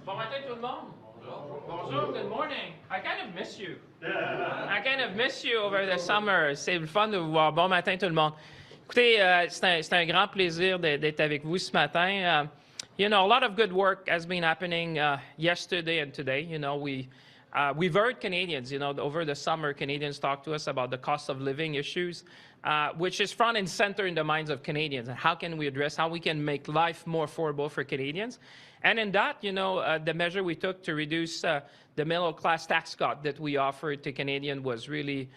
Bon matin tout le monde. Bonjour, good morning. I kind of miss you. I kind of miss you over the summer. C'est le fun de vous voir. Bon matin tout le monde. Écoutez, c'est un grand plaisir d'être avec vous ce matin. You know, a lot of good work has been happening yesterday and today. You know, we've heard Canadians, you know, over the summer, Canadians talk to us about the cost of living issues, which is front and center in the minds of Canadians. And how can we address, how we can make life more affordable for Canadians? And in that, you know, the measure we took to reduce the middle class tax cut that we offered to Canadians was really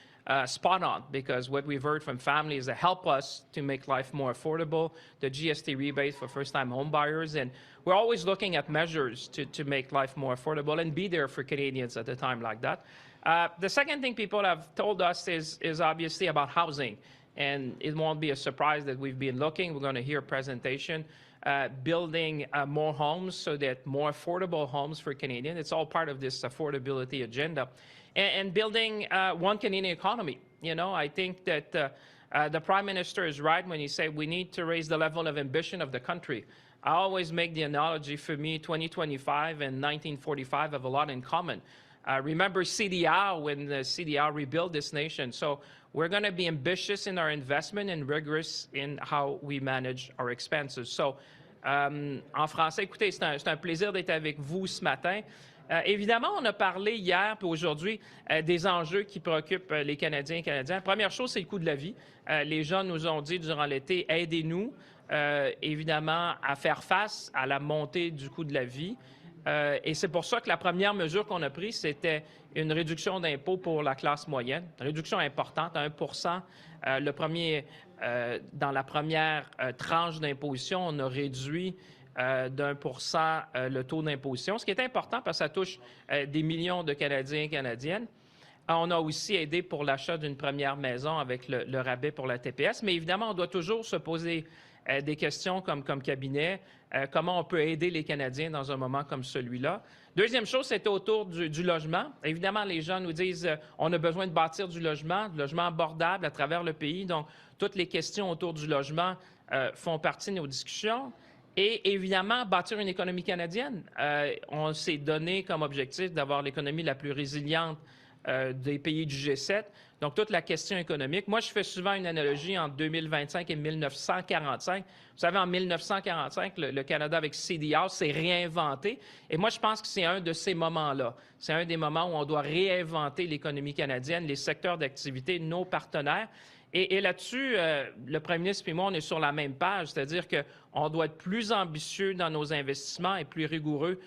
spot on, because what we've heard from families that help us to make life more affordable, the GST rebate for first-time home buyers, and we're always looking at measures to make life more affordable and be there for Canadians at a time like that. The second thing people have told us is obviously about housing, and it won't be a surprise that we've been looking. We're going to hear a presentation building more homes so that more affordable homes for Canadians. It's all part of this affordability agenda. And building one Canadian economy. You know, I think that the Prime Minister is right when he said we need to raise the level of ambition of the country. I always make the analogy, for me, 2025 and 1945 have a lot in common. Remember CDR, when the CDR rebuilt this nation. So we're going to be ambitious in our investment and rigorous in how we manage our expenses. So, en français, écoutez, c'est un plaisir d'être avec vous ce matin. Évidemment, on a parlé hier et aujourd'hui des enjeux qui préoccupent les Canadiens et Canadiennes. Première chose, c'est le coût de la vie. Les gens nous ont dit durant l'été, aidez-nous, évidemment, à faire face à la montée du coût de la vie. Et c'est pour ça que la première mesure qu'on a prise, c'était une réduction d'impôts pour la classe moyenne. Une réduction importante, 1 dans la première tranche d'imposition, on a réduit d'1 % le taux d'imposition, ce qui est important parce que ça touche des millions de Canadiens et Canadiennes. On a aussi aidé pour l'achat d'une première maison avec le rabais pour la TPS, mais évidemment, on doit toujours se poser des questions comme cabinet, comment on peut aider les Canadiens dans un moment comme celui-là. Deuxième chose, c'était autour du logement. Évidemment, les gens nous disent on a besoin de bâtir du logement abordable à travers le pays. Donc, toutes les questions autour du logement font partie de nos discussions. Et évidemment, bâtir une économie canadienne. On s'est donné comme objectif d'avoir l'économie la plus résiliente des pays du G7. Donc, toute la question économique. Moi, je fais souvent une analogie entre 2025 et 1945. Vous savez, en 1945, le Canada avec CDR s'est réinventé. Et moi, je pense que c'est un de ces moments-là. C'est un des moments où on doit réinventer l'économie canadienne, les secteurs d'activité, nos partenaires. Et là-dessus, le premier ministre et moi, on est sur la même page, c'est-à-dire qu'on doit être plus ambitieux dans nos investissements et plus rigoureux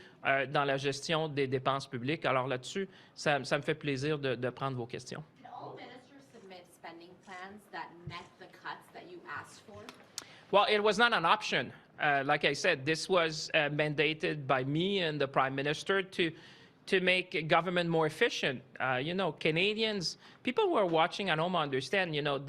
dans la gestion des dépenses publiques. Alors là-dessus, ça me fait plaisir de prendre vos questions. All ministers submit spending plans that met the cuts that you asked for? Well, it was not an option. Like I said, this was mandated by me and the Prime Minister to make government more efficient. You know, Canadians, people who are watching at home understand, you know,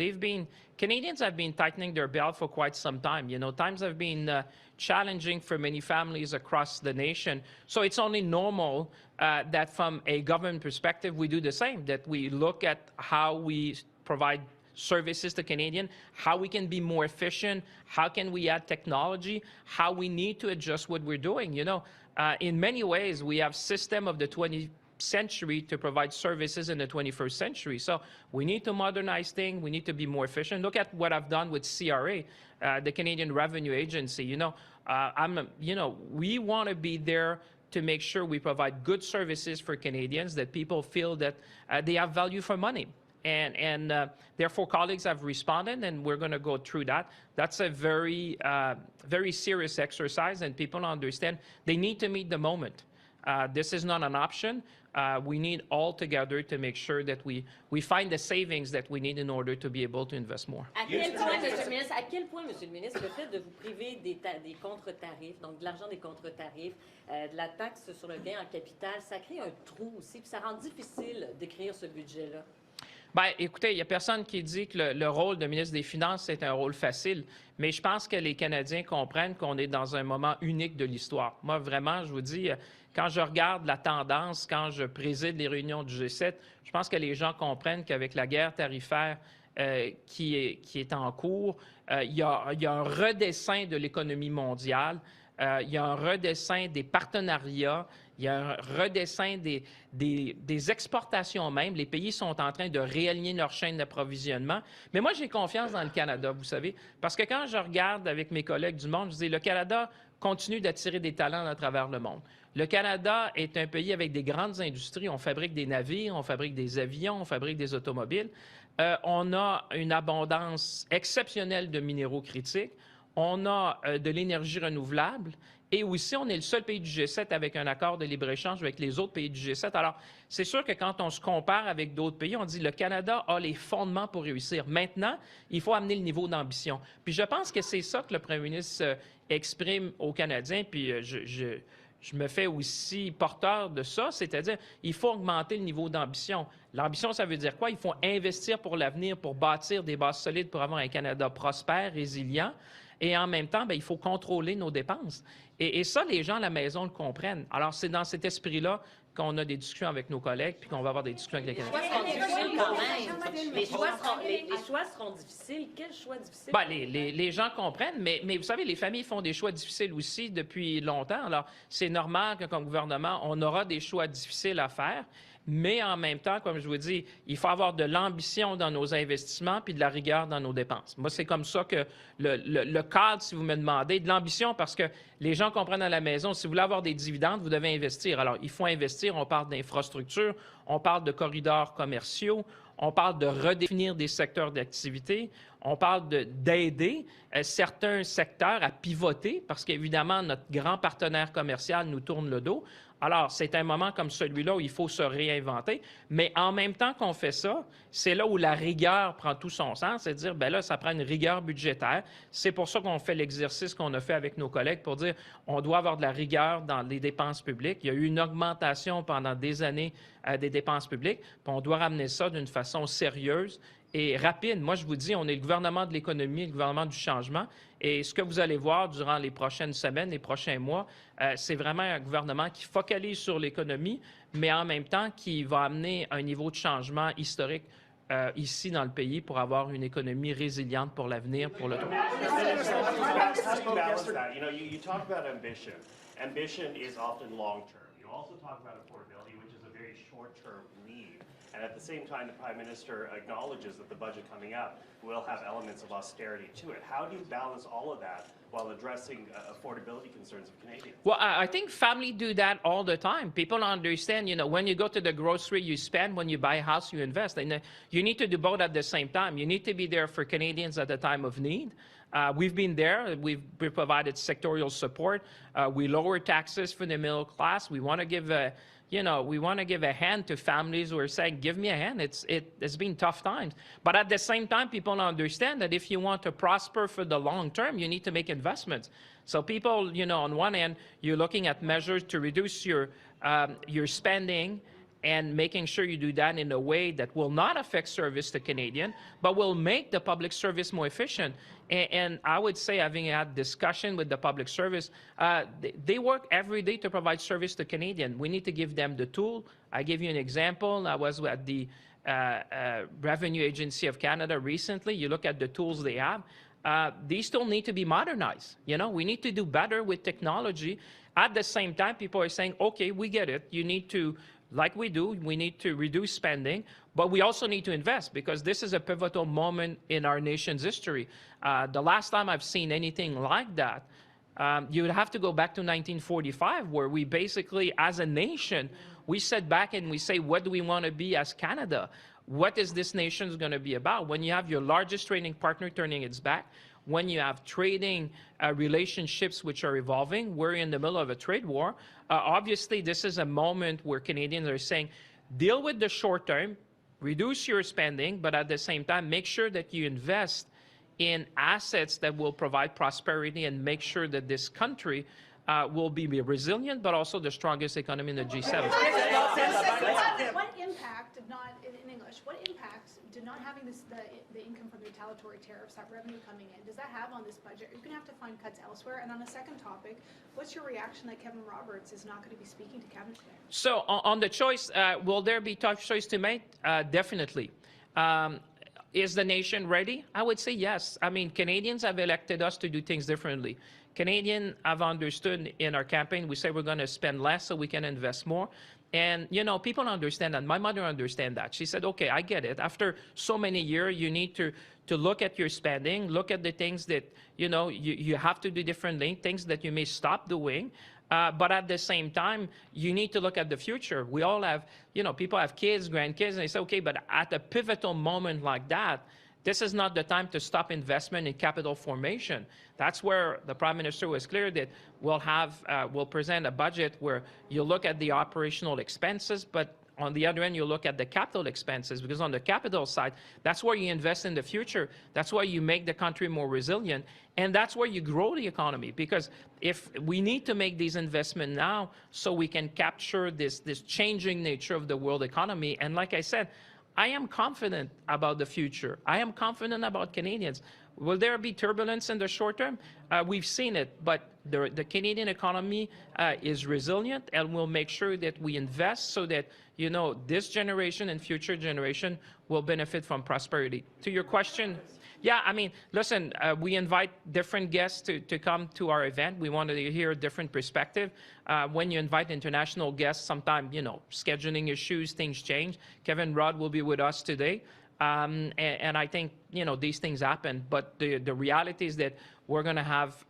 Canadians have been tightening their belt for quite some time. You know, times have been challenging for many families across the nation. So it's only normal that from a government perspective, we do the same, that we look at how we provide services to Canadians, how we can be more efficient, how can we add technology, how we need to adjust what we're doing. You know, in many ways, we have system of the 20th century to provide services in the 21st century. So we need to modernize things. We need to be more efficient. Look at what I've done with CRA, the Canadian Revenue Agency. You know, we want to be there to make sure we provide good services for Canadians, that people feel that they have value for money. And therefore, colleagues have responded, and we're going to go through that. That's a very, very serious exercise, and people understand they need to meet the moment. This is not an option. We need all together to make sure that we find the savings that we need in order to be able to invest more. À quel point, Monsieur le ministre, le fait de vous priver des contre-tarifs, donc de l'argent des contre-tarifs, de la taxe sur le gain en capital, ça crée un trou aussi, puis ça rend difficile d'écrire ce budget-là? Bien, écoutez, il n'y a personne qui dit que le rôle de ministre des Finances, c'est un rôle facile, mais je pense que les Canadiens comprennent qu'on est dans un moment unique de l'histoire. Moi, vraiment, je vous dis, quand je regarde la tendance, quand je préside les réunions du G7, je pense que les gens comprennent qu'avec la guerre tarifaire qui est en cours, il y a un redessin de l'économie mondiale. il y a un redessin des partenariats, il y a un redessin des exportations même. Les pays sont en train de réaligner leur chaîne d'approvisionnement. Mais moi, j'ai confiance dans le Canada, vous savez, parce que quand je regarde avec mes collègues du monde, je dis, le Canada continue d'attirer des talents à travers le monde. Le Canada est un pays avec des grandes industries. On fabrique des navires, on fabrique des avions, on fabrique des automobiles. On a une abondance exceptionnelle de minéraux critiques. On a de l'énergie renouvelable. Et aussi, on est le seul pays du G7 avec un accord de libre-échange avec les autres pays du G7. Alors, c'est sûr que quand on se compare avec d'autres pays, on dit que le Canada a les fondements pour réussir. Maintenant, il faut amener le niveau d'ambition. Puis je pense que c'est ça que le premier ministre exprime aux Canadiens, puis je me fais aussi porteur de ça, c'est-à-dire il faut augmenter le niveau d'ambition. L'ambition, ça veut dire quoi? Il faut investir pour l'avenir, pour bâtir des bases solides, pour avoir un Canada prospère, résilient. Et en même temps, bien, il faut contrôler nos dépenses. Et ça, les gens à la maison le comprennent. Alors, c'est dans cet esprit-là qu'on a des discussions avec nos collègues, puis qu'on va avoir des discussions avec les Canadiens. Les choix seront difficiles. Quels choix difficiles? Bien, les gens comprennent, mais vous savez, les familles font des choix difficiles aussi depuis longtemps. Alors, c'est normal que, comme gouvernement, on aura des choix difficiles à faire. Mais en même temps, comme je vous dis, il faut avoir de l'ambition dans nos investissements puis de la rigueur dans nos dépenses. Moi, c'est comme ça que le cadre, si vous me demandez, de l'ambition, parce que les gens comprennent à la maison, si vous voulez avoir des dividendes, vous devez investir. Alors, il faut investir, on parle d'infrastructures, on parle de corridors commerciaux, on parle de redéfinir des secteurs d'activité, on parle d'aider certains secteurs à pivoter, parce qu'évidemment, notre grand partenaire commercial nous tourne le dos. Alors, c'est un moment comme celui-là où il faut se réinventer, mais en même temps qu'on fait ça, c'est là où la rigueur prend tout son sens, c'est de dire, bien là, ça prend une rigueur budgétaire. C'est pour ça qu'on fait l'exercice qu'on a fait avec nos collègues pour dire, on doit avoir de la rigueur dans les dépenses publiques. Il y a eu une augmentation pendant des années des dépenses publiques, puis on doit ramener ça d'une façon sérieuse et rapide. Moi, je vous dis, on est le gouvernement de l'économie, le gouvernement du changement. Et ce que vous allez voir durant les prochaines semaines, les prochains mois, c'est vraiment un gouvernement qui focalise sur l'économie, mais en même temps qui va amener un niveau de changement historique ici dans le pays pour avoir une économie résiliente pour l'avenir, pour le temps. You talk about ambition. Ambition is often long-term. You also talk about affordability, which is a very short-term need. And at the same time, the Prime Minister acknowledges that the budget coming up will have elements of austerity to it. How do you balance all of that while addressing affordability concerns of Canadians? Well, I think families do that all the time. People understand, when you go to the grocery, you spend. When you buy a house, you invest. And you need to do both at the same time. You need to be there for Canadians at the time of need. We've been there. We've provided sectorial support. We lower taxes for the middle class. We want to give we want to give a hand to families who are saying, give me a hand. It's been tough times. But at the same time, people understand that if you want to prosper for the long term, you need to make investments. So people, on one end, you're looking at measures to reduce your spending and making sure you do that in a way that will not affect service to Canadian, but will make the public service more efficient. And I would say, having had discussion with the public service, they work every day to provide service to Canadian. We need to give them the tool. I give you an example. I was at the Revenue Agency of Canada recently. You look at the tools they have. These tools need to be modernized. We need to do better with technology. At the same time, people are saying, okay, we get it. You need to, like we do, we need to reduce spending, but we also need to invest because this is a pivotal moment in our nation's history. The last time I've seen anything like that, you would have to go back to 1945, where we basically, as a nation, we sit back and we say, what do we want to be as Canada? What is this nation going to be about? When you have your largest trading partner turning its back, when you have trading relationships which are evolving, we're in the middle of a trade war. Obviously, this is a moment where Canadians are saying, deal with the short term, reduce your spending, but at the same time, make sure that you invest in assets that will provide prosperity and make sure that this country will be resilient, but also the strongest economy in the G7. What impact did not, in English, what impact did not having the income from the retaliatory tariffs, that revenue coming in, does that have on this budget? You're going to have to find cuts elsewhere. And on a second topic, what's your reaction that Kevin Roberts is not going to be speaking to Cabinet today? So on the choice, will there be tough choice to make? Definitely. Is the nation ready? I would say yes. I mean, Canadians have elected us to do things differently. Canadians have understood in our campaign, we say we're going to spend less so we can invest more. And, people understand that. My mother understands that. She said, okay, I get it. After so many years, you need to look at your spending, look at the things that, you have to do differently, things that you may stop doing. But at the same time, you need to look at the future. We all have, people have kids, grandkids, and they say, okay, but at a pivotal moment like that, this is not the time to stop investment in capital formation. That's where the Prime Minister was clear that we'll present a budget where you look at the operational expenses, but on the other end, you look at the capital expenses, because on the capital side, that's where you invest in the future. That's where you make the country more resilient, and that's where you grow the economy. Because if we need to make these investments now so we can capture this changing nature of the world economy, and like I said, I am confident about the future. I am confident about Canadians. Will there be turbulence in the short term? We've seen it, but the Canadian economy is resilient, and we'll make sure that we invest so that, this generation and future generation will benefit from prosperity. To your question, yeah, I mean, listen, we invite different guests to come to our event. We want to hear a different perspective. When you invite international guests, sometimes, scheduling issues, things change. Kevin Rudd will be with us today. And I think, these things happen. But the reality is that we're going to have,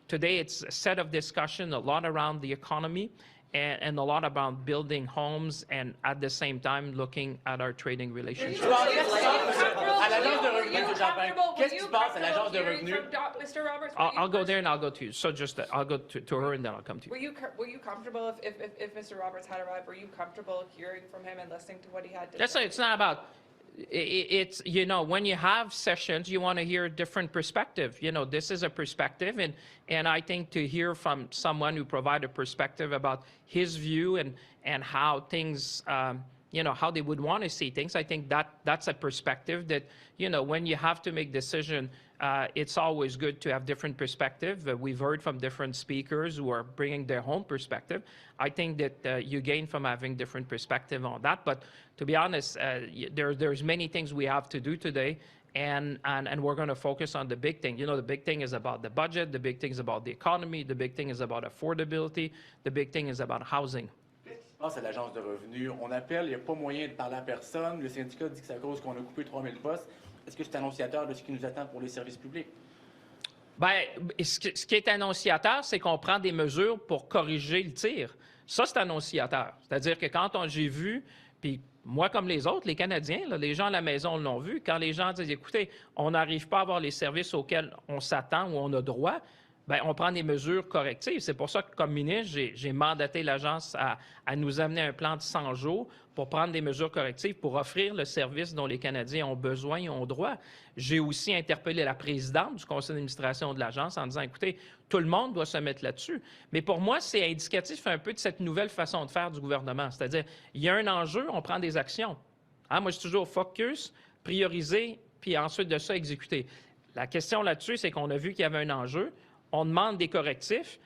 today it's a set of discussion, a lot around the economy and a lot about building homes and at the same time looking at our trading relationships. À l'agence de revenus de Champagne, qu'est-ce qui se passe à l'agence de revenus? Mr. Roberts, I'll go there and I'll go to you. So just I'll go to her and then I'll come to you. were you comfortable if Mr. Roberts had arrived? Were you comfortable hearing from him and listening to what he had to That's say? it's not about. It's when you have sessions, you want to hear a different perspective. This is a perspective, and I think to hear from someone who provide a perspective about his view and how things, how they would want to see things. I think that's a perspective that, when you have to make decision, it's always good to have different perspective. We've heard from different speakers who are bringing their own perspective. I think that you gain from having different perspective on that. But to be honest, there's many things we have to do today, and we're going to focus on the big thing. The big thing is about the budget. The big thing is about the economy. The big thing is about affordability. The big thing is about housing. Qu'est-ce qui se passe à l'agence de revenus? On appelle, il n'y a pas moyen de parler à personne. Le syndicat dit que c'est à cause qu'on a coupé 3000 postes. Est-ce que c'est annonciateur de ce qui nous attend pour les services publics? Bien, ce qui est annonciateur, c'est qu'on prend des mesures pour corriger le tir. Ça, c'est annonciateur. C'est-à-dire que quand j'ai vu, puis moi comme les autres, les Canadiens, là, les gens à la maison l'ont vu, quand les gens disent, écoutez, on n'arrive pas à avoir les services auxquels on s'attend ou on a droit, bien, on prend des mesures correctives. C'est pour ça que, comme ministre, j'ai mandaté l'agence à nous amener un plan de 100 jours pour prendre des mesures correctives, pour offrir le service dont les Canadiens ont besoin et ont droit. J'ai aussi interpellé la présidente du conseil d'administration de l'agence en disant, écoutez, tout le monde doit se mettre là-dessus. Mais pour moi, c'est indicatif un peu de cette nouvelle façon de faire du gouvernement. C'est-à-dire, il y a un enjeu, on prend des actions. Moi, je suis toujours focus, prioriser, puis ensuite de ça, exécuter. La question là-dessus, c'est qu'on a vu qu'il y avait un enjeu. On demande des correctifs.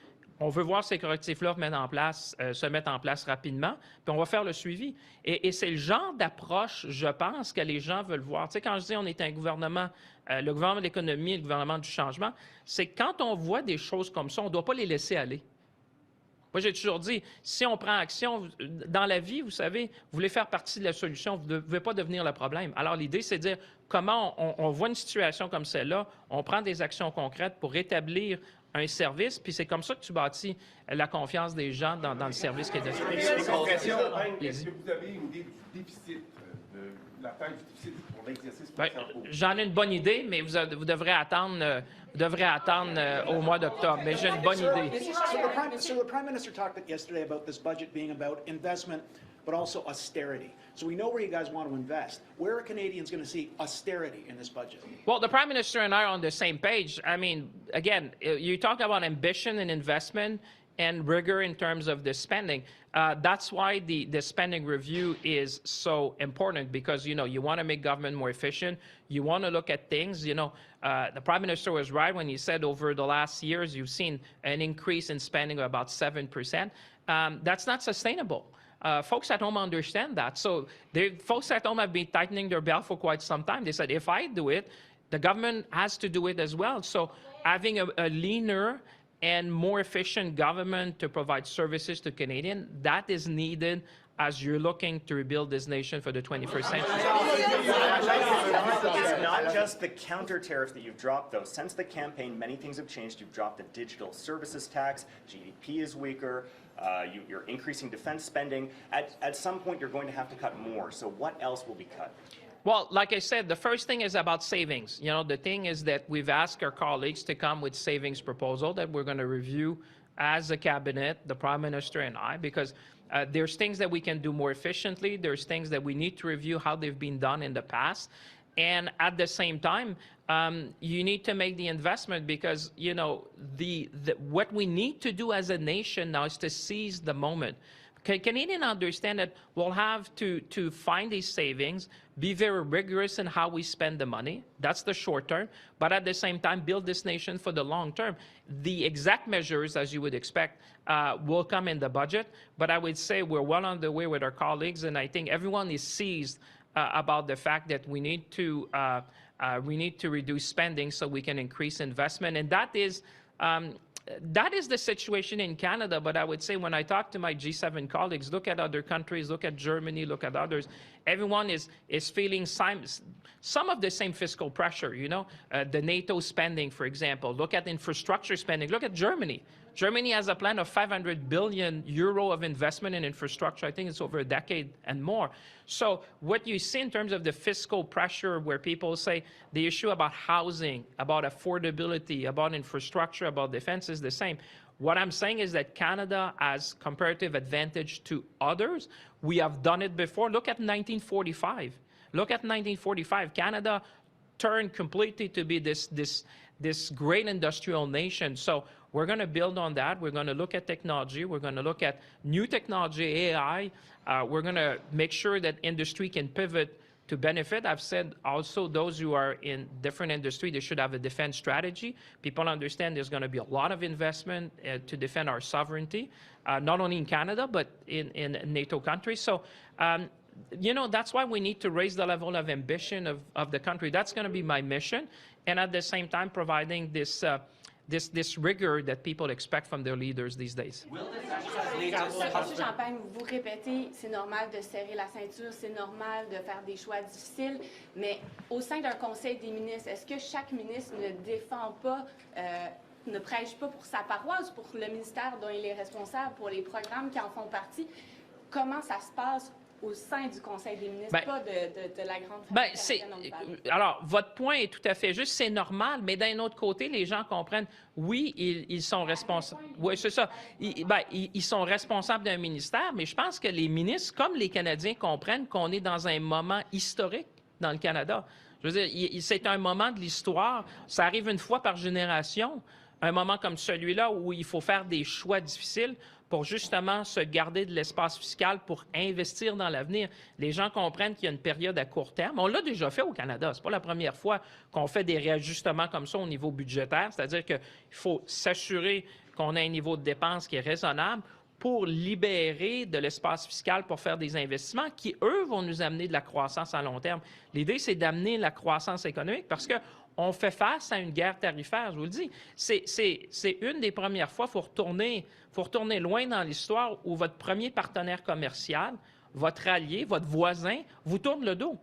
On veut voir ces correctifs-là se mettre en place rapidement, puis on va faire le suivi. Et c'est le genre d'approche, je pense, que les gens veulent voir. Tu sais, quand je dis on est un gouvernement, le gouvernement de l'économie, le gouvernement du changement, c'est que quand on voit des choses comme ça, on ne doit pas les laisser aller. Moi, j'ai toujours dit, si on prend action dans la vie, vous savez, vous voulez faire partie de la solution, vous ne devez pas devenir le problème. Alors, l'idée, c'est de dire comment on voit une situation comme celle-là, on prend des actions concrètes pour rétablir un service, puis c'est comme ça que tu bâtis la confiance des gens dans le service qui est donné. Est-ce que vous avez une idée du déficit, de la taille du déficit pour l'exercice présent? J'en ai une bonne idée, mais vous devrez attendre au mois d'octobre. Mais j'ai une bonne idée. So the Prime Minister talked yesterday about this budget being about investment, but also austerity. So we know where you guys want to invest. Where are Canadians going to see austerity in this budget? Well, the Prime Minister and I are on the same page. I mean, again, you talk about ambition and investment and rigor in terms of the spending. That's why the spending review is so important, because, you want to make government more efficient. You want to look at things, the Prime Minister was right when he said over the last years, you've seen an increase in spending of about 7%. That's not sustainable. Folks at home understand that. So folks at home have been tightening their belt for quite some time. They said, if I do it, The government has to do it as well. So having a leaner and more efficient government to provide services to Canadians, that is needed as you're looking to rebuild this nation for the 21st century. It's not just the counter tariffs that you've dropped, though. Since the campaign, many things have changed. You've dropped the digital services tax, GDP is weaker, you're increasing defense spending. At some point, you're going to have to cut more. So what else will be cut? Well, like I said, the first thing is about savings. You know, the thing is that we've asked our colleagues to come with savings proposal that we're going to review as a cabinet, the Prime Minister and I, because there's things that we can do more efficiently. There's things that we need to review how they've been done in the past. And at the same time, you need to make the investment because, you know, what we need to do as a nation now is to seize the moment. Canadians understand that we'll have to find these savings, be very rigorous in how we spend the money. That's the short term. But at the same time, build this nation for the long term. The exact measures, as you would expect, will come in the budget. But I would say we're well on the way with our colleagues, and I think everyone is seized about the fact that we need to reduce spending so we can increase investment. And that is the situation in Canada, but I would say when I talk to my G7 colleagues, look at other countries, look at Germany, look at others, everyone is feeling some of the same fiscal pressure, you know, the NATO spending, for example. Look at infrastructure spending. Look at Germany. Germany has a plan of 500 billion euro of investment in infrastructure. I think it's over a decade and more. So what you see in terms of the fiscal pressure where people say the issue about housing, about affordability, about infrastructure, about defense is the same. What I'm saying is that Canada has comparative advantage to others. We have done it before. Look at 1945. Look at 1945. Canada turned completely to be this great industrial nation. So we're going to build on that. We're going to look at technology. We're going to look at new technology, AI. We're going to make sure that industry can pivot to benefit. I've said also those who are in different industry, they should have a defense strategy. People understand there's going to be a lot of investment to defend our sovereignty, not only in Canada, but in NATO countries. So, you know, that's why we need to raise the level of ambition of the country. That's going to be my mission. And at the same time, providing this rigor that people expect from their leaders these days. Monsieur Champagne, vous répétez, c'est normal de serrer la ceinture, c'est normal de faire des choix difficiles, mais au sein d'un conseil des ministres, est-ce que chaque ministre ne défend pas, ne prêche pas pour sa paroisse, pour le ministère dont il est responsable, pour les programmes qui en font partie? Comment ça se passe au sein du Conseil des ministres, pas de la grande famille canadienne? Alors, votre point est tout à fait juste. C'est normal, mais d'un autre côté, les gens comprennent, oui, ils sont responsables. Oui, c'est ça. Ils sont responsables d'un ministère, mais je pense que les ministres, comme les Canadiens, comprennent qu'on est dans un moment historique dans le Canada. Je veux dire, c'est un moment de l'histoire. Ça arrive une fois par génération, un moment comme celui-là où il faut faire des choix difficiles pour justement se garder de l'espace fiscal pour investir dans l'avenir. Les gens comprennent qu'il y a une période à court terme. On l'a déjà fait au Canada. C'est pas la première fois qu'on fait des réajustements comme ça au niveau budgétaire. C'est-à-dire qu'il faut s'assurer qu'on a un niveau de dépenses qui est raisonnable pour libérer de l'espace fiscal pour faire des investissements qui, eux, vont nous amener de la croissance à long terme. L'idée, c'est d'amener la croissance économique parce que on fait face à une guerre tarifaire, je vous le dis. C'est une des premières fois, il faut retourner loin dans l'histoire où votre premier partenaire commercial, votre allié, votre voisin, vous tourne le dos.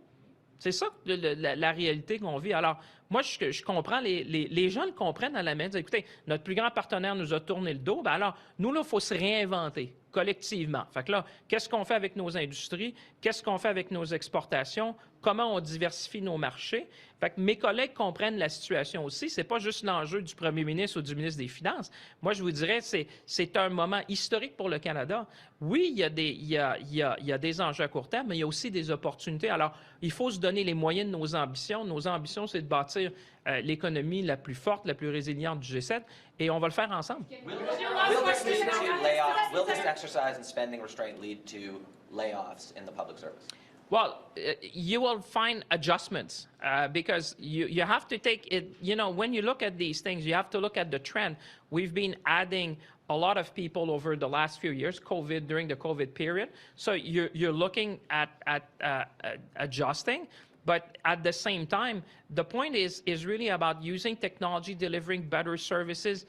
C'est ça la réalité qu'on vit. Alors, moi, je comprends, les gens le comprennent à la main. Écoutez, notre plus grand partenaire nous a tourné le dos. Bien alors, nous, là, il faut se réinventer collectivement. Fait que là, qu'est-ce qu'on fait avec nos industries? Qu'est-ce qu'on fait avec nos exportations? Comment on diversifie nos marchés? Fait que mes collègues comprennent la situation aussi. C'est pas juste l'enjeu du premier ministre ou du ministre des Finances. Moi, je vous dirais, c'est un moment historique pour le Canada. Oui, il y a des enjeux à court terme, mais il y a aussi des opportunités. Alors, il faut se donner les moyens de nos ambitions. Nos ambitions, c'est de bâtir l'économie la plus forte, la plus résiliente du G7, et on va le faire ensemble. Will this exercise in spending restraint lead to layoffs in the public service? Well, you will find adjustments because you have to take it, you know, when you look at these things, you have to look at the trend. We've been adding a lot of people over the last few years, during the COVID period. So you're looking at adjusting. But at the same time, the point is really about using technology, delivering better services,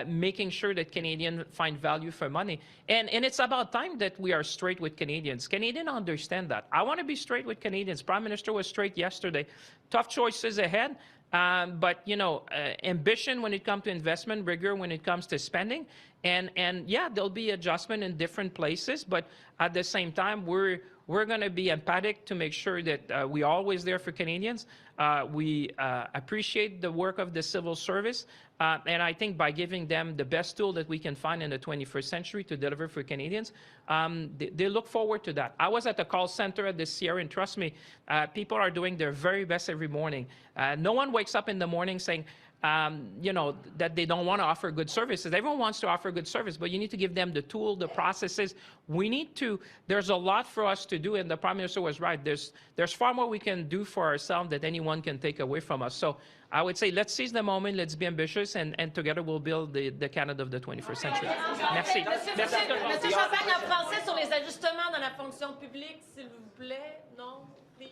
making sure that Canadians find value for money. And it's about time that we are straight with Canadians. Canadians understand that. I want to be straight with Canadians. Prime Minister was straight yesterday. Tough choices ahead. But, you know, ambition when it comes to investment, rigor when it comes to spending. And yeah, there'll be adjustment in different places. But at the same time, we're going to be empathic to make sure that we're always there for Canadians. We appreciate the work of the civil service. And I think by giving them the best tool that we can find in the 21st century to deliver for Canadians, they look forward to that. I was at the call center at the Sierra, and trust me, people are doing their very best every morning. No one wakes up in the morning saying, you know, that they don't want to offer good services. Everyone wants to offer good service, but you need to give them the tool, the processes. We need to, there's a lot for us to do, and the Prime Minister was right. There's far more we can do for ourselves that anyone can take away from us. So I would say let's seize the moment, let's be ambitious, and together we'll build the Canada of the 21st century. Merci. Monsieur Champagne, en français sur les ajustements dans la fonction publique, s'il vous plaît. Non? Oui.